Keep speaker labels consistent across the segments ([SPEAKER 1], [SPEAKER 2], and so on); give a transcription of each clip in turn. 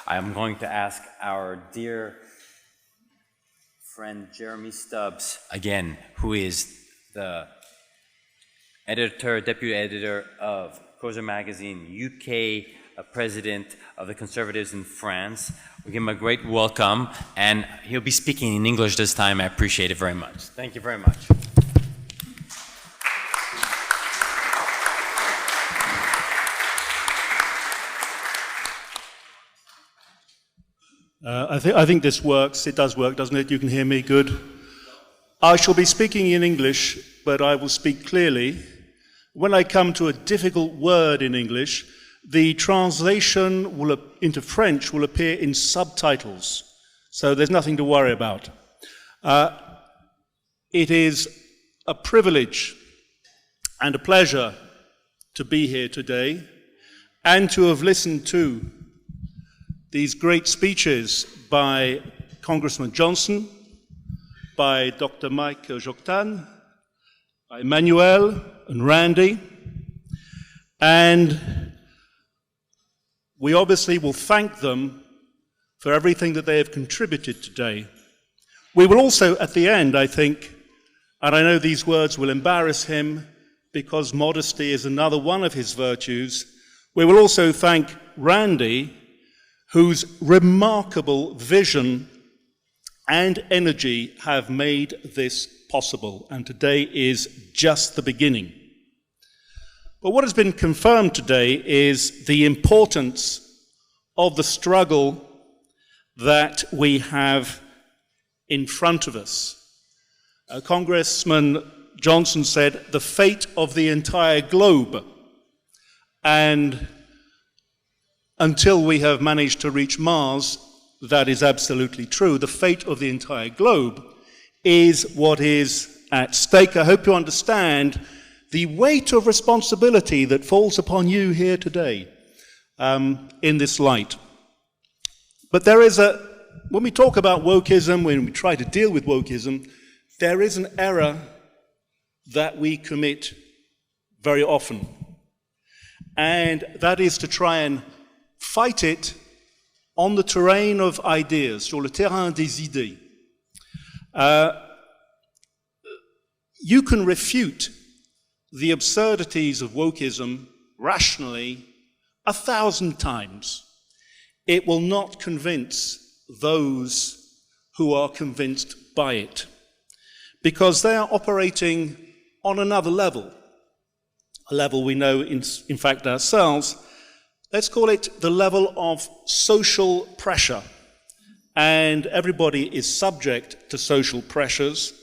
[SPEAKER 1] I'm going to ask our dear friend Jeremy Stubbs, again, who is the deputy editor of Causer Magazine, UK president of the Conservatives in France. We give him a great welcome, and he'll be speaking in English this time. I appreciate it very much. Thank you very much.
[SPEAKER 2] I think this works. It does work, doesn't it? You can hear me good. I shall be speaking in English, but I will speak clearly. When I come to a difficult word in English, the translation into French will appear in subtitles, so there's nothing to worry about. It is a privilege and a pleasure to be here today and to have listened to these great speeches by Congressman Johnson, by Dr. Mike Joktan, by Emmanuel and Randy, and we obviously will thank them for everything that they have contributed today. We will also, at the end, I think, and I know these words will embarrass him because modesty is another one of his virtues, we will also thank Randy, whose remarkable vision and energy have made this possible, and today is just the beginning. But what has been confirmed today is the importance of the struggle that we have in front of us. Congressman Johnson said, the fate of the entire globe, and until we have managed to reach Mars, that is absolutely true. The fate of the entire globe is what is at stake. I hope you understand the weight of responsibility that falls upon you here today in this light. But when we talk about wokeism, when we try to deal with wokeism, there is an error that we commit very often. And that is to try and fight it on the terrain of ideas, sur le terrain des idées. You can refute the absurdities of wokeism rationally 1,000 times. It will not convince those who are convinced by it, because they are operating on another level, a level we know in fact ourselves. Let's call it the level of social pressure. And everybody is subject to social pressures.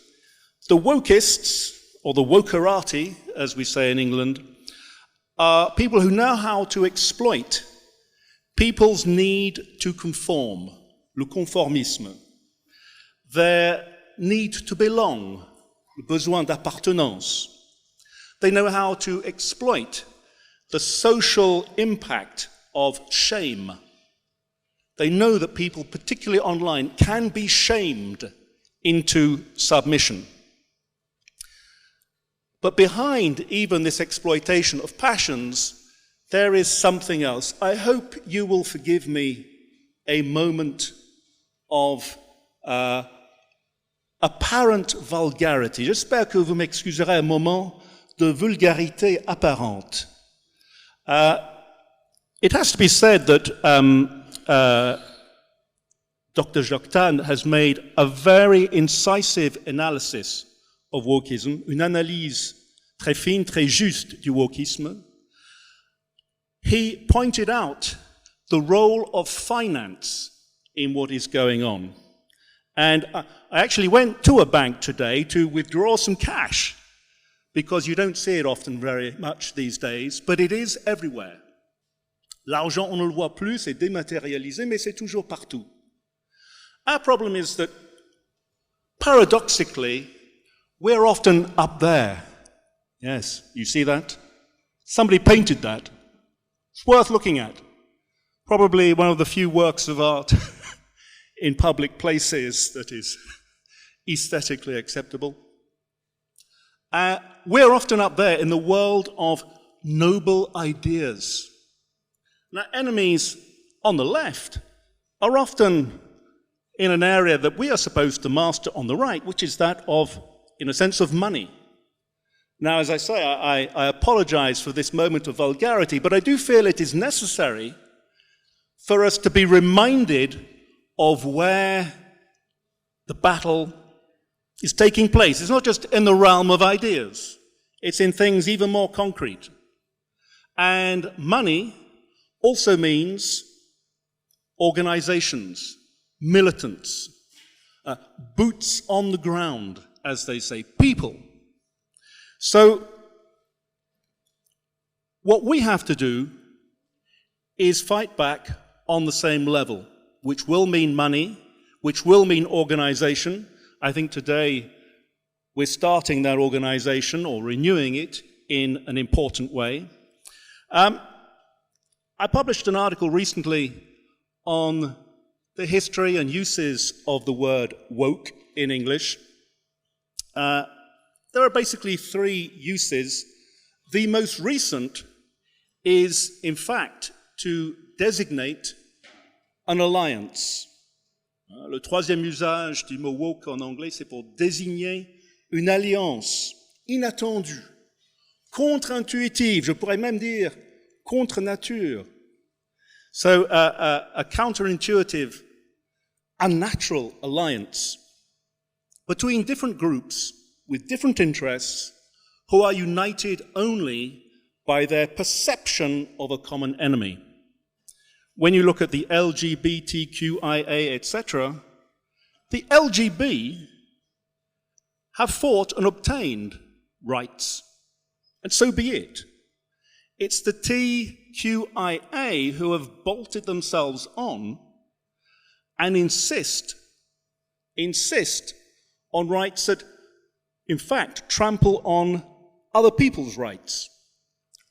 [SPEAKER 2] The wokists, or the wokerati, as we say in England, are people who know how to exploit people's need to conform, le conformisme, their need to belong, le besoin d'appartenance. They know how to exploit the social impact of shame. They know that people, particularly online, can be shamed into submission. But behind even this exploitation of passions, there is something else. I hope you will forgive me a moment of apparent vulgarity. J'espère que vous m'excuserez un moment de vulgarité apparente. It has to be said that Dr. Joktan has made a very incisive analysis of wokism, une analyse très fine, très juste du wokisme. He pointed out the role of finance in what is going on. And I actually went to a bank today to withdraw some cash, because you don't see it often very much these days, but it is everywhere. L'argent, on ne le voit plus, c'est dématérialisé, mais c'est toujours partout. Our problem is that, paradoxically, we're often up there. Yes, you see that? Somebody painted that. It's worth looking at. Probably one of the few works of art in public places that is aesthetically acceptable. We're often up there in the world of noble ideas. Now, enemies on the left are often in an area that we are supposed to master on the right, which is that of, in a sense, of money. Now, as I say, I apologize for this moment of vulgarity, but I do feel it is necessary for us to be reminded of where the battle is taking place. It's not just in the realm of ideas. It's in things even more concrete. And money also means organizations, militants, boots on the ground, as they say, people. So what we have to do is fight back on the same level, which will mean money, which will mean organization. I think today we're starting that organization or renewing it in an important way. I published an article recently on the history and uses of the word woke in English. There are basically three uses. The most recent is, in fact, to designate an alliance. Le troisième usage du mot woke en anglais, c'est pour désigner une alliance inattendue, contre-intuitive, je pourrais même dire contre nature. So a counterintuitive, unnatural alliance between different groups with different interests who are united only by their perception of a common enemy. When you look at the LGBTQIA, etc., the LGB have fought and obtained rights, and so be it. It's the TQIA who have bolted themselves on and insist on rights that, in fact, trample on other people's rights,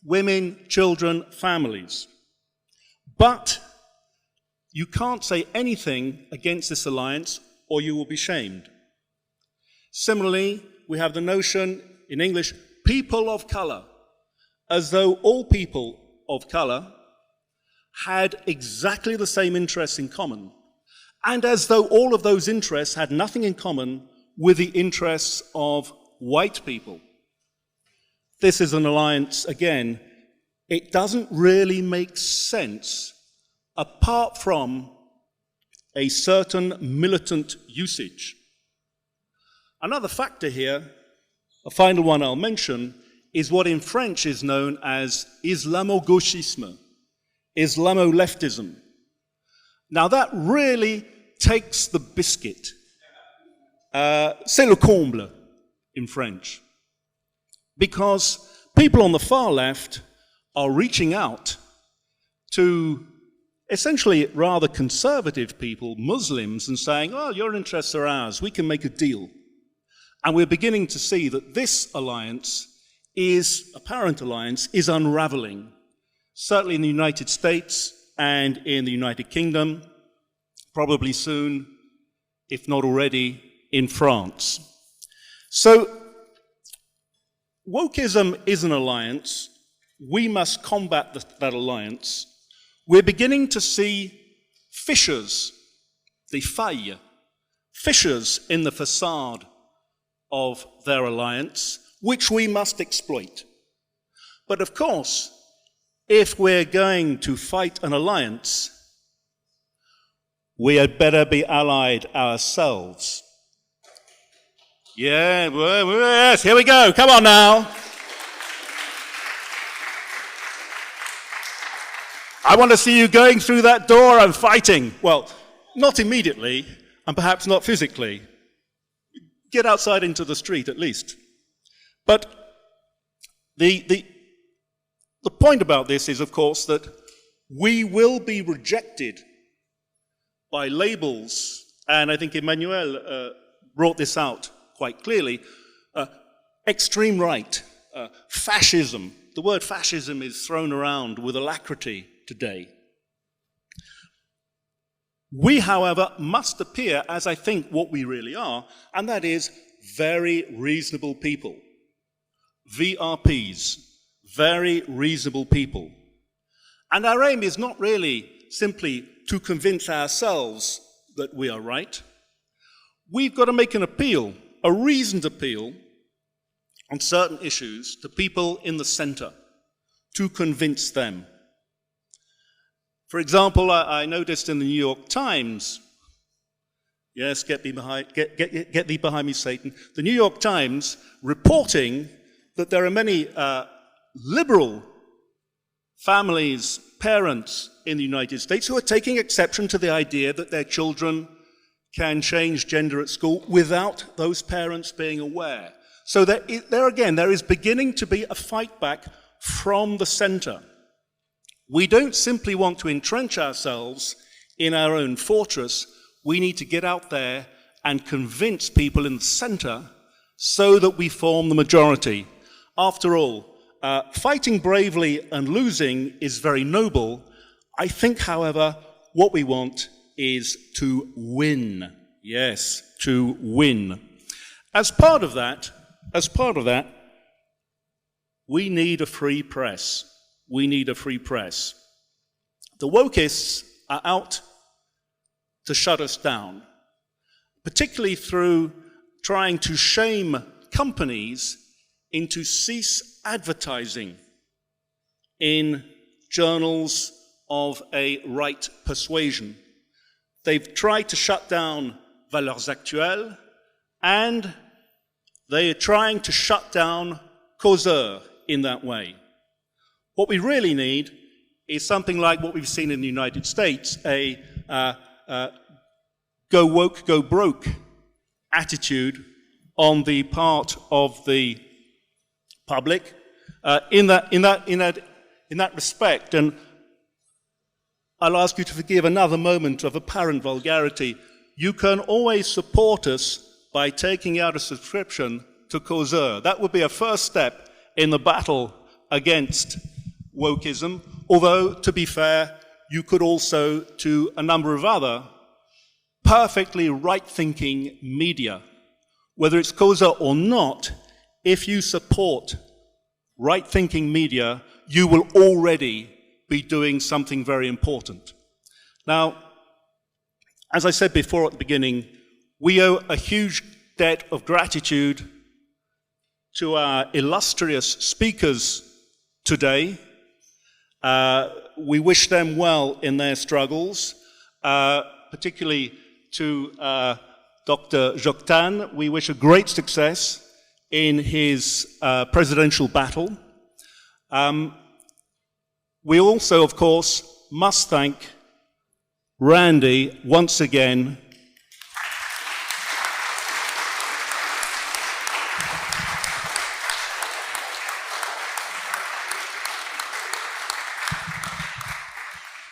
[SPEAKER 2] women, children, families. But you can't say anything against this alliance or you will be shamed. Similarly, we have the notion in English, people of color, as though all people of color had exactly the same interests in common, and as though all of those interests had nothing in common with the interests of white people. This is an alliance, again, it doesn't really make sense apart from a certain militant usage. Another factor here, a final one I'll mention, is what in French is known as Islamo-gauchisme, Islamo-leftism. Now that really takes the biscuit. C'est le comble in French. Because people on the far left are reaching out to essentially rather conservative people, Muslims, and saying, oh, your interests are ours, we can make a deal. And we're beginning to see that this alliance apparent alliance, is unraveling. Certainly in the United States and in the United Kingdom, probably soon, if not already, in France. So, wokeism is an alliance. We must combat that alliance. We're beginning to see fissures, des failles, fissures in the facade of their alliance, which we must exploit. But of course, if we're going to fight an alliance, we had better be allied ourselves. Yeah, yes, here we go. Come on now. I want to see you going through that door and fighting. Well, not immediately, and perhaps not physically. Get outside into the street at least. But the point about this is, of course, that we will be rejected by labels, and I think Emmanuel brought this out quite clearly, extreme right, fascism. The word fascism is thrown around with alacrity today. We, however, must appear as I think what we really are, and that is very reasonable people. VRPs, very reasonable people. And our aim is not really simply to convince ourselves that we are right. We've got to make an appeal, a reasoned appeal, on certain issues to people in the center to convince them. For example, I noticed in the New York Times, yes, get thee behind me, Satan, the New York Times reporting that there are many liberal families, parents in the United States who are taking exception to the idea that their children can change gender at school without those parents being aware. So there again, there is beginning to be a fight back from the center. We don't simply want to entrench ourselves in our own fortress. We need to get out there and convince people in the center so that we form the majority. After all, fighting bravely and losing is very noble. I think, however, what we want is to win. Yes, to win. As part of that, we need a free press. We need a free press. The wokeists are out to shut us down, particularly through trying to shame companies into cease advertising in journals of a right persuasion. They've tried to shut down Valeurs Actuelles, and they are trying to shut down Causeur in that way. What we really need is something like what we've seen in the United States, a go woke, go broke attitude on the part of the public in that respect. And I'll ask you to forgive another moment of apparent vulgarity. You can always support us by taking out a subscription to Causeur. That would be a first step in the battle against wokeism, although, to be fair, you could also to a number of other perfectly right-thinking media. Whether it's Causeur or not, if you support right-thinking media, you will already be doing something very important. Now, as I said before at the beginning, we owe a huge debt of gratitude to our illustrious speakers today. We wish them well in their struggles, particularly to Dr. Joktan. We wish a great success in his presidential battle. We also, of course, must thank Randy once again.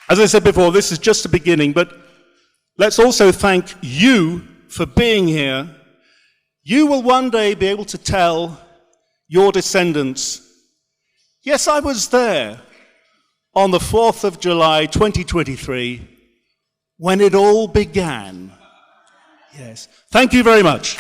[SPEAKER 2] As I said before, this is just the beginning, but let's also thank you for being here. You will one day be able to tell your descendants, yes, I was there on the 4th of July, 2023, when it all began. Yes. Thank you very much.